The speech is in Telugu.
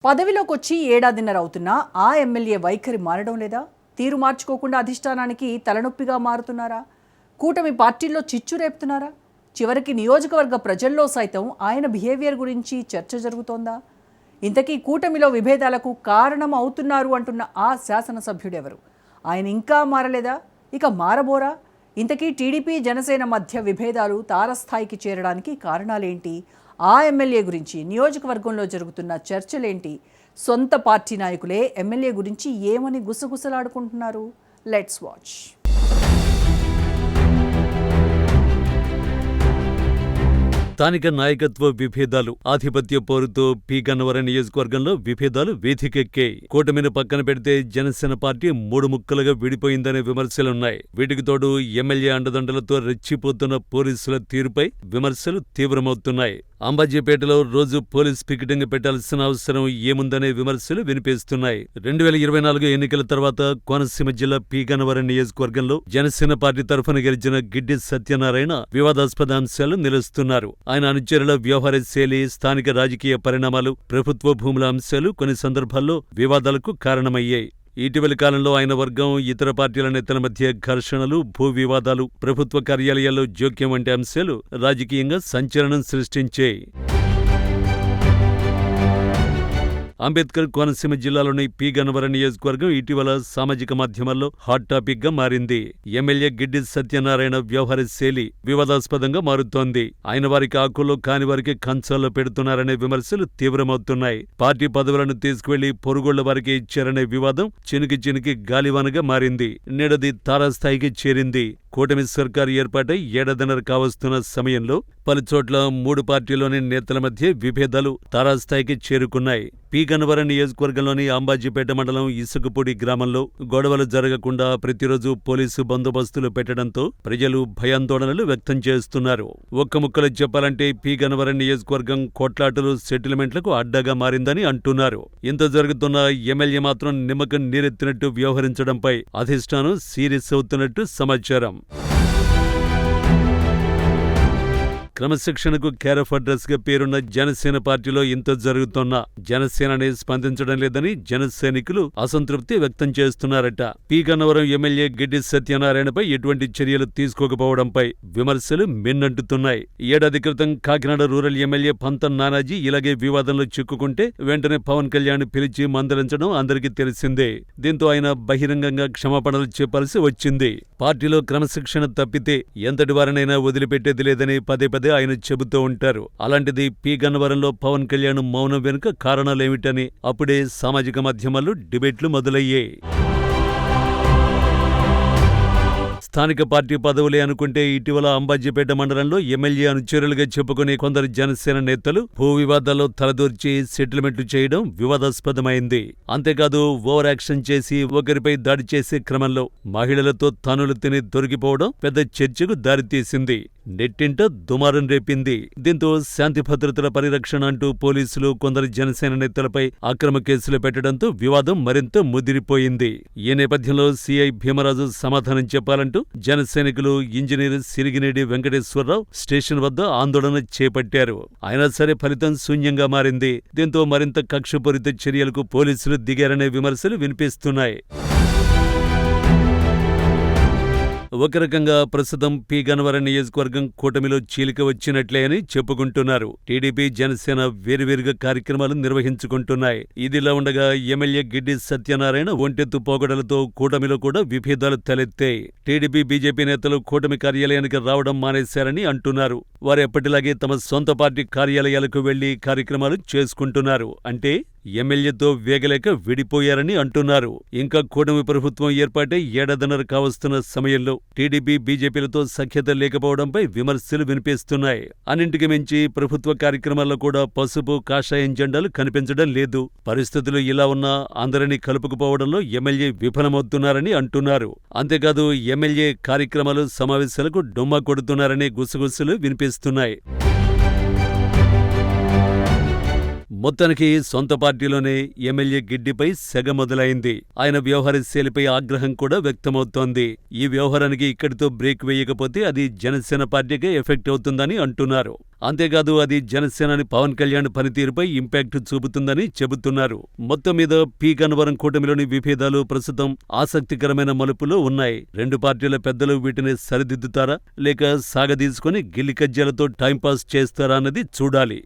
పదవిలోకొచ్చి ఏడాదిన్నర అవుతున్నా ఆ ఎమ్మెల్యే వైఖరి మారడం లేదా? తీరు మార్చుకోకుండా అధిష్టానానికి తలనొప్పిగా మారుతున్నారా? కూటమి పార్టీల్లో చిచ్చు రేపుతున్నారా? చివరికి నియోజకవర్గ ప్రజల్లో సైతం ఆయన బిహేవియర్ గురించి చర్చ జరుగుతోందా? ఇంతకీ కూటమిలో విభేదాలకు కారణం అవుతున్నారు అంటున్న ఆ శాసనసభ్యుడెవరు? ఆయన ఇంకా మారలేదా? ఇక మారబోరా? ఇంతకీ టీడీపీ జనసేన మధ్య విభేదాలు తారస్థాయికి చేరడానికి కారణాలేంటి? ఆ ఎమ్మెల్యే గురించి నియోజకవర్గంలో జరుగుతున్న చర్చలేంటి? సొంత పార్టీ నాయకులే ఎమ్మెల్యే గురించి ఏమని గుసగుసలాడుకుంటున్నారు? Let's watch. స్థానిక నాయకత్వ విభేదాలు, ఆధిపత్య పోరుతో పి గన్నవరం నియోజకవర్గంలో విభేదాలు వేదికెక్కాయి. కూటమిని పక్కన పెడితే జనసేన పార్టీ మూడు ముక్కలుగా విడిపోయిందనే విమర్శలున్నాయి. వీటికి తోడు ఎమ్మెల్యే అండదండలతో రెచ్చిపోతున్న పోలీసుల తీరుపై విమర్శలు తీవ్రమవుతున్నాయి. అంబాజీపేటలో రోజు పోలీస్ పికెటింగ్ పెట్టాల్సిన అవసరం ఏముందనే విమర్శలు వినిపిస్తున్నాయి. 2024 ఎన్నికల తర్వాత కోనసీమ జిల్లా పి గన్నవరం నియోజకవర్గంలో జనసేన పార్టీ తరఫున గెలిచిన గిడ్డి సత్యనారాయణ వివాదాస్పద అంశాలు నిలుస్తున్నారు. ఆయన అనుచరుల వ్యవహార శైలి, స్థానిక రాజకీయ పరిణామాలు, ప్రభుత్వ భూముల అంశాలు కొన్ని సందర్భాల్లో వివాదాలకు కారణమయ్యాయి. ఇటీవలి కాలంలో ఆయన వర్గం, ఇతర పార్టీల నేతల మధ్య ఘర్షణలు, భూ వివాదాలు, ప్రభుత్వ కార్యాలయాల్లో జోక్యం వంటి అంశాలు రాజకీయంగా సంచలనం సృష్టించాయి. అంబేద్కర్ కోనసీమ జిల్లాలోని పి గన్నవరం నియోజకవర్గం ఇటీవల సామాజిక మాధ్యమాల్లో హాట్ టాపిక్ గా మారింది. ఎమ్మెల్యే గిడ్డి సత్యనారాయణ వ్యవహార శైలి వివాదాస్పదంగా మారుతోంది. ఆయన వారికి ఆకుల్లో కాని వారికి కంచాల్లో పెడుతున్నారనే విమర్శలు తీవ్రమవుతున్నాయి. పార్టీ పదవులను తీసుకువెళ్లి పొరుగుళ్ల వారికి ఇచ్చారనే వివాదం చినికి గాలివానగా మారింది. నేడది తారాస్థాయికి చేరింది. కూటమి సర్కారు ఏర్పాటై ఏడాదిన్నర కావస్తున్న సమయంలో పలుచోట్ల మూడు పార్టీలోని నేతల మధ్య విభేదాలు తారాస్థాయికి చేరుకున్నాయి. పి గన్నవరం నియోజకవర్గంలోని అంబాజీపేట మండలం ఇసుకపూడి గ్రామంలో గొడవలు జరగకుండా ప్రతిరోజు పోలీసు బందోబస్తులు పెట్టడంతో ప్రజలు భయాందోళనలు వ్యక్తం చేస్తున్నారు. ఒక్క ముక్కలో చెప్పాలంటే పి గన్నవరం నియోజకవర్గం కొట్లాటలు, సెటిల్మెంట్లకు అడ్డాగా మారిందని అంటున్నారు. ఇంత జరుగుతున్న ఎమ్మెల్యే మాత్రం నిమ్మకం నీరెత్తినట్టు వ్యవహరించడంపై అధిష్టానం సీరియస్ అవుతున్నట్టు సమాచారం. క్రమశిక్షణకు కేర్ ఆఫ్ అడ్రస్ గా పేరున్న జనసేన పార్టీలో ఇంత జరుగుతున్నా జనసేననే స్పందించడం లేదని జనసైనికులు అసంతృప్తి వ్యక్తం చేస్తున్నారట. పి గన్నవరం ఎమ్మెల్యే గిడ్డి సత్యనారాయణపై ఎటువంటి చర్యలు తీసుకోకపోవడంపై విమర్శలు మిన్నంటుతున్నాయి. ఏడాది క్రితం కాకినాడ రూరల్ ఎమ్మెల్యే పంతం నానాజీ ఇలాగే వివాదంలో చిక్కుకుంటే వెంటనే పవన్ కళ్యాణ్ పిలిచి మందలించడం అందరికీ తెలిసిందే. దీంతో ఆయన బహిరంగంగా క్షమాపణలు చెప్పాల్సి వచ్చింది. పార్టీలో క్రమశిక్షణ తప్పితే ఎంతటి వారినైనా వదిలిపెట్టేది లేదని పదే ఆయన చెబుతూ ఉంటారు. అలాంటిది పి గన్నవరంలో పవన్ కళ్యాణ్ మౌనం వెనుక కారణాలేమిటని అప్పుడే సామాజిక మాధ్యమాల్లో డిబేట్లు మొదలయ్యాయి. స్థానిక పార్టీ పదవులే అనుకుంటే ఇటీవల అంబాజీపేట మండలంలో ఎమ్మెల్యే అనుచరులుగా చెప్పుకునే కొందరు జనసేన నేతలు భూ వివాదాల్లో తలదూర్చి సెటిల్మెంట్లు చేయడం వివాదాస్పదమైంది. అంతేకాదు ఓవర్ యాక్షన్ చేసి ఒకరిపై దాడి చేసే క్రమంలో మహిళలతో తనులు తిని దొరికిపోవడం పెద్ద చర్చకు దారితీసింది. నెట్టింట దుమారం రేపింది. దీంతో శాంతి భద్రతల పరిరక్షణ అంటూ పోలీసులు కొందరు జనసేన నేతలపై అక్రమ కేసులు పెట్టడంతో వివాదం మరింత ముదిరిపోయింది. ఈ నేపథ్యంలో సిఐ భీమరాజు సమాధానం చెప్పాలంటూ జనసైనికులు ఇంజనీర్ సిరిగినేడి వెంకటేశ్వరరావు స్టేషన్ వద్ద ఆందోళన చేపట్టారు. అయినా సరే ఫలితం శూన్యంగా మారింది. దీంతో మరింత కక్షపూరిత చర్యలకు పోలీసులు దిగారనే విమర్శలు వినిపిస్తున్నాయి. ఒక రకంగా ప్రస్తుతం పి గన్నవరం నియోజకవర్గం కూటమిలో చీలిక వచ్చినట్లే అని చెప్పుకుంటున్నారు. టీడీపీ, జనసేన వేరువేరుగా కార్యక్రమాలు నిర్వహించుకుంటున్నాయి. ఇదిలా ఉండగా ఎమ్మెల్యే గిడ్డి సత్యనారాయణ ఒంటెత్తు పోగడలతో కూటమిలో కూడా విభేదాలు తలెత్తాయి. టీడీపీ, బీజేపీ నేతలు కూటమి కార్యాలయానికి రావడం మానేశారని అంటున్నారు. వారు ఎప్పటిలాగే తమ సొంత పార్టీ కార్యాలయాలకు వెళ్లి కార్యక్రమాలు చేసుకుంటున్నారు. అంటే ఎమ్మెల్యేతో వేగలేక విడిపోయారని అంటున్నారు. ఇంకా కూటమి ప్రభుత్వం ఏర్పాటై ఏడాదిన్నర కావస్తున్న సమయంలో టీడీపీ, బీజేపీలతో సఖ్యత లేకపోవడంపై విమర్శలు వినిపిస్తున్నాయి. అన్నింటికి మించి ప్రభుత్వ కార్యక్రమాల్లో కూడా పసుపు, కాషాయం జెండాలు కనిపించడం లేదు. పరిస్థితులు ఇలా ఉన్నా అందరినీ కలుపుకుపోవడంలో ఎమ్మెల్యే విఫలమవుతున్నారని అంటున్నారు. అంతేకాదు ఎమ్మెల్యే కార్యక్రమాలు, సమావేశాలకు డొమ్మ కొడుతున్నారనే గుసగుసలు వినిపిస్తున్నాయి. మొత్తానికి సొంత పార్టీలోనే ఎమ్మెల్యే గిడ్డిపై సెగ మొదలైంది. ఆయన వ్యవహారశైలిపై ఆగ్రహం కూడా వ్యక్తమవుతోంది. ఈ వ్యవహారానికి ఇక్కడితో బ్రేక్ వేయకపోతే అది జనసేన పార్టీకే ఎఫెక్ట్ అవుతుందని అంటున్నారు. అంతేకాదు అది జనసేనాని పవన్ కళ్యాణ్ పనితీరుపై ఇంపాక్ట్ చూపుతుందని చెబుతున్నారు. మొత్తం మీద పి గన్నవరం కూటమిలోని విభేదాలు ప్రస్తుతం ఆసక్తికరమైన మలుపులో ఉన్నాయి. రెండు పార్టీల పెద్దలు వీటిని సరిదిద్దుతారా లేక సాగదీసుకుని గిల్లికజ్జాలతో టైంపాస్ చేస్తారా అన్నది చూడాలి.